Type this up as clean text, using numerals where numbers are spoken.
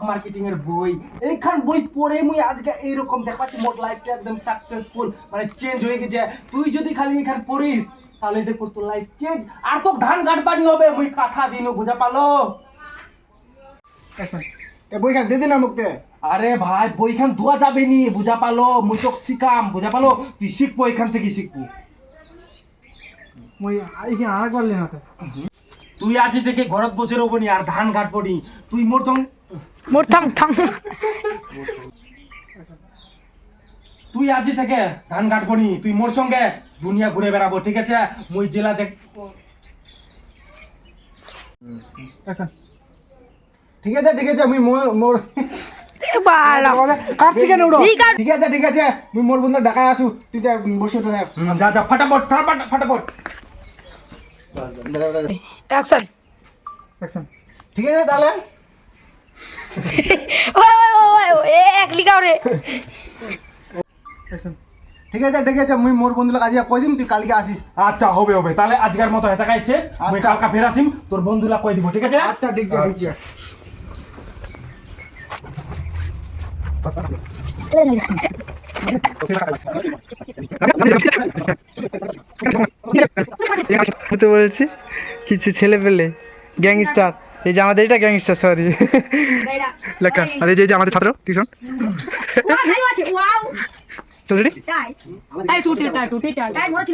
Marketing এর বই এইখান বই পড়ে মুই আজকে এইরকম দেখাচ্ছি মোর লাইফটা একদম সাকসেসফুল মানে চেঞ্জ হয়ে গেছে তুই যদি খালি এখান পড়িস তাহলে দেখো তোর লাইফ চেঞ্জ আর তো ধান গাড়বানি হবে মুই কথা দিনু বুঝা পালো এ বইখান দে দে না মুখতে আরে ভাই বইখান ধোয়া যাবে নি বুঝা পালো মুই তো শিখাম বুঝা পালো তুই শিখবো এখান থেকে শিখবো মই আইকে আর করলে না তো তুই আজ থেকে ঘরত বসে রবো নি আর ধান কাটবো নি তুই মোর তো মোর থাম থাম তুই আজ থেকে ধান কাটবো নি তুই মোর সঙ্গে দুনিয়া ঘুরে বেড়াবো ঠিক আছে মুই জেলা দেখ ঠিক আছে মুই মোর বালা কাটছি কেন উড়ো ঠিক আছে। ঠিক আছে মুই মোর বন্ধু ঢাকায় আসু তুই যা বসে তো দেখ যা যা ফটাফট ফটাফট অ্যাকশন ঠিক আছে তাহলে ওই এক লিগাও রে ঠিক আছে মুই মোর বন্ধু কাজে কই দিন তুই কালকে আসিস আচ্ছা হবে হবে তাহলে আজকের মতো হেতা খাইছে মুই কালকা ফের আসিম তোর বন্ধুলা কই দিব ঠিক আছে আচ্ছা ঠিক আছে তো বলছি কিছু ছেলে পেলে গ্যাংস্টার এই যে আমাদের এটা গ্যাংস্টার সরি লেখা আর এই যে আমাদের ছাত্র টিউশন ওয়াও চল রেডি তাই টুটি